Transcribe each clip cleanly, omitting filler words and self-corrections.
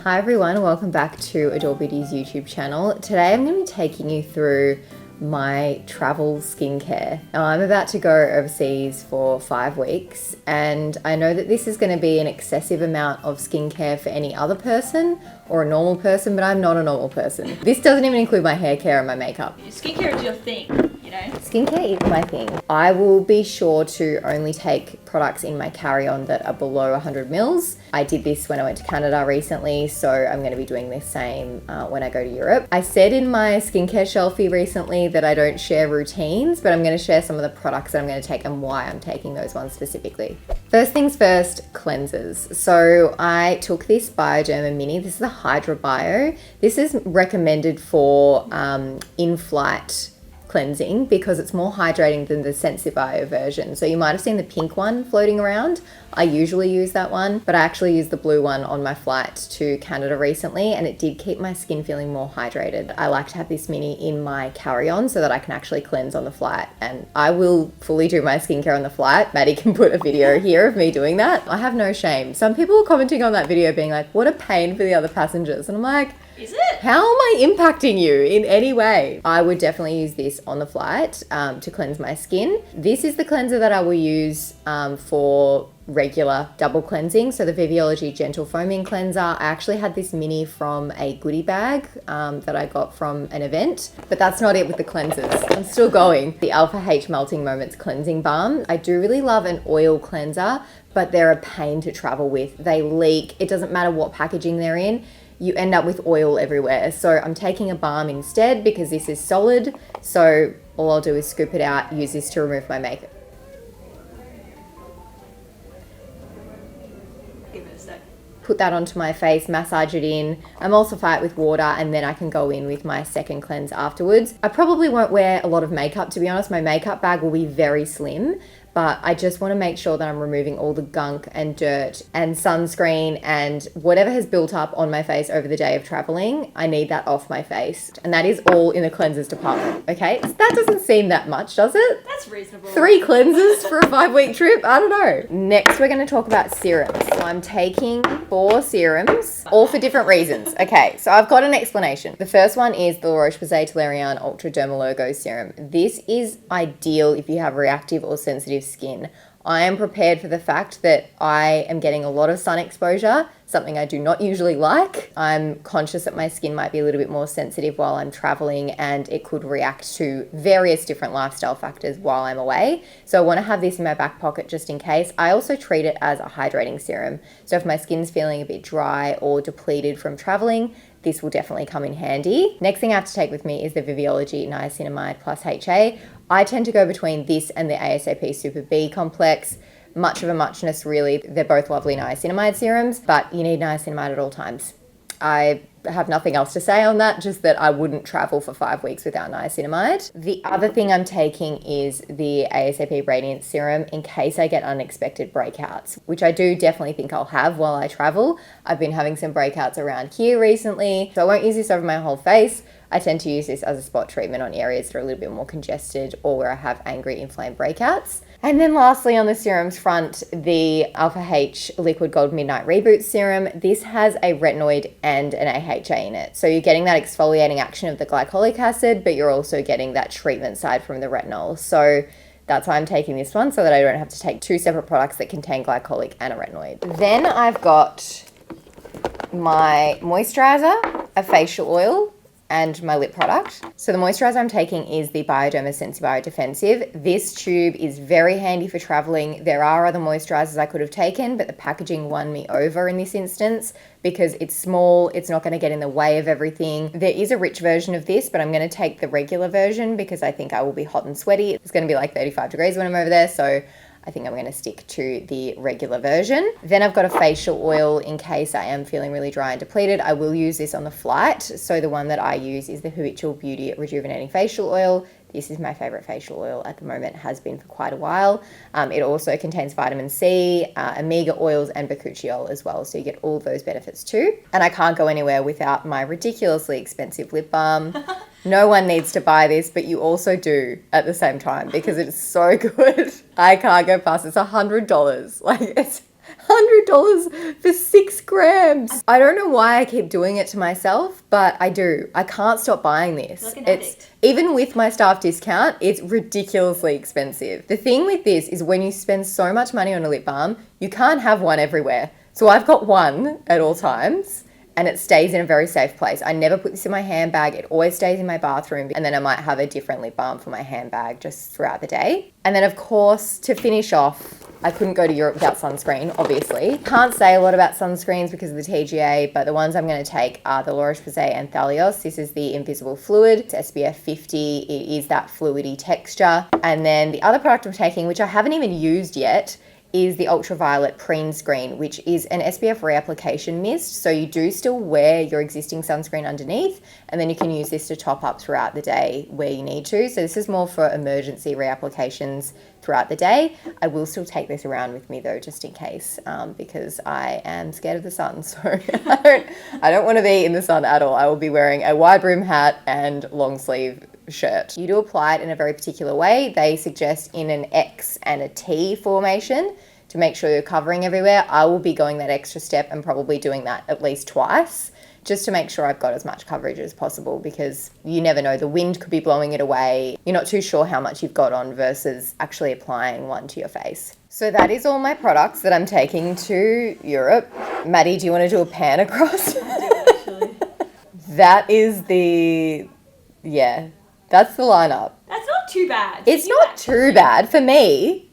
Hi everyone, welcome back to Adore Beauty's YouTube channel. Today I'm going to be taking you through my travel skincare. Now I'm about to go overseas for 5 weeks and I know that this is going to be an excessive amount of skincare for any other person or a normal person, but I'm not a normal person. This doesn't even include my hair care and my makeup. Skincare is your thing, you know? Skincare is my thing. I will be sure to only take products in my carry-on that are below 100 mils. I did this when I went to Canada recently, so I'm going to be doing the same when I go to Europe. I said in my skincare shelfie recently that I don't share routines, but I'm going to share some of the products that I'm going to take and why I'm taking those ones specifically. First things first, cleansers. So I took this Bioderma Mini. This is the Hydra Bio. This is recommended for in-flight cleansing because it's more hydrating than the Sensibio version. So you might have seen the pink one floating around. I usually use that one, but I actually used the blue one on my flight to Canada recently and it did keep my skin feeling more hydrated. I like to have this mini in my carry-on so that I can actually cleanse on the flight, and I will fully do my skincare on the flight. Maddie can put a video here of me doing that. I have no shame. Some people were commenting on that video being like, what a pain for the other passengers. And I'm like, is it? How am I impacting you in any way? I would definitely use this on the flight to cleanse my skin. This is the cleanser that I will use for regular double cleansing. So the Viviology Gentle Foaming Cleanser. I actually had this mini from a goodie bag that I got from an event, but that's not it with the cleansers. I'm still going. The Alpha H Melting Moments Cleansing Balm. I do really love an oil cleanser, but they're a pain to travel with. They leak. It doesn't matter what packaging they're in. You end up with oil everywhere. So I'm taking a balm instead because this is solid. So all I'll do is scoop it out, use this to remove my makeup. Give it a sec. Put that onto my face, massage it in, emulsify it with water, and then I can go in with my second cleanse afterwards. I probably won't wear a lot of makeup, to be honest. My makeup bag will be very slim, but I just want to make sure that I'm removing all the gunk and dirt and sunscreen and whatever has built up on my face over the day of traveling. I need that off my face. And that is all in the cleansers department, okay? So that doesn't seem that much, does it? That's reasonable. 3 cleansers for a 5-week trip? I don't know. Next, we're going to talk about serums. So I'm taking 4 serums, all for different reasons. Okay, so I've got an explanation. The first one is the La Roche-Posay Toleriane Ultra Dermalurgo Serum. This is ideal if you have reactive or sensitive skin. I am prepared for the fact that I am getting a lot of sun exposure, something I do not usually like. I'm conscious that my skin might be a little bit more sensitive while I'm traveling and it could react to various different lifestyle factors while I'm away. So I want to have this in my back pocket just in case. I also treat it as a hydrating serum. So if my skin's feeling a bit dry or depleted from traveling, this will definitely come in handy. Next thing I have to take with me is the Viviology Niacinamide Plus HA. I tend to go between this and the ASAP Super B complex. Much of a muchness, really. They're both lovely niacinamide serums, but you need niacinamide at all times. I have nothing else to say on that, just that I wouldn't travel for 5 weeks without niacinamide. The other thing I'm taking is the ASAP Radiance Serum in case I get unexpected breakouts, which I do definitely think I'll have while I travel. I've been having some breakouts around here recently, so I won't use this over my whole face. I tend to use this as a spot treatment on areas that are a little bit more congested or where I have angry inflamed breakouts. And then lastly on the serums front, the Alpha H Liquid Gold Midnight Reboot Serum. This has a retinoid and an AHA in it. So you're getting that exfoliating action of the glycolic acid, but you're also getting that treatment side from the retinol. So that's why I'm taking this one, so that I don't have to take 2 separate products that contain glycolic and a retinoid. Then I've got my moisturizer, a facial oil, and my lip product. So the moisturizer I'm taking is the Bioderma Sensibio Defensive. This tube is very handy for traveling. There are other moisturizers I could have taken, but the packaging won me over in this instance because it's small, it's not going to get in the way of everything. There is a rich version of this, but I'm going to take the regular version because I think I will be hot and sweaty. It's going to be like 35 degrees when I'm over there, so I think I'm going to stick to the regular version. Then I've got a facial oil in case I am feeling really dry and depleted. I will use this on the flight. So the one that I use is the Habitual Beauty Rejuvenating Facial Oil. This is my favorite facial oil at the moment, has been for quite a while. It also contains vitamin C, omega oils, and bakuchiol as well. So you get all those benefits too. And I can't go anywhere without my ridiculously expensive lip balm. No one needs to buy this, but you also do at the same time because it's so good. I can't go past. It's $100. Like, it's $100 for 6 grams. I don't know why I keep doing it to myself, but I do. I can't stop buying this. Like an addict. Even with my staff discount, it's ridiculously expensive. The thing with this is when you spend so much money on a lip balm, you can't have one everywhere. So I've got one at all times. And it stays in a very safe place. I never put this in my handbag. It always stays in my bathroom. And then I might have a different lip balm for my handbag just throughout the day. And then, of course, to finish off, I couldn't go to Europe without sunscreen, obviously. Can't say a lot about sunscreens because of the TGA, but the ones I'm going to take are the La Roche-Posay and Thalios. This is the Invisible Fluid. It's SPF 50. It is that fluidy texture. And then the other product I'm taking, which I haven't even used yet, is the Ultraviolet Preen Screen, which is an SPF reapplication mist. So you do still wear your existing sunscreen underneath, and then you can use this to top up throughout the day where you need to. So this is more for emergency reapplications throughout the day. I will still take this around with me though, just in case, because I am scared of the sun. So I don't want to be in the sun at all. I will be wearing a wide brim hat and long sleeve shirt. You do apply it in a very particular way. They suggest in an X and a T formation to make sure you're covering everywhere. I will be going that extra step and probably doing that at least twice just to make sure I've got as much coverage as possible, because you never know, the wind could be blowing it away. You're not too sure how much you've got on versus actually applying one to your face. So that is all my products that I'm taking to Europe. Maddie, do you want to do a pan across? Actually. That is that's the lineup. That's not too bad. It's not too bad for me.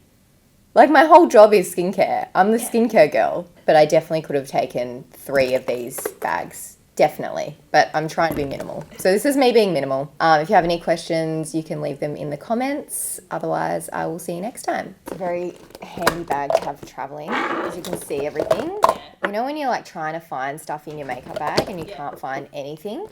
Like, my whole job is skincare. I'm the skincare girl. But I definitely could have taken 3 of these bags. Definitely. But I'm trying to be minimal. So this is me being minimal. If you have any questions, you can leave them in the comments. Otherwise, I will see you next time. It's a very handy bag to have traveling, because you can see everything. You know when you're like trying to find stuff in your makeup bag and you can't find anything?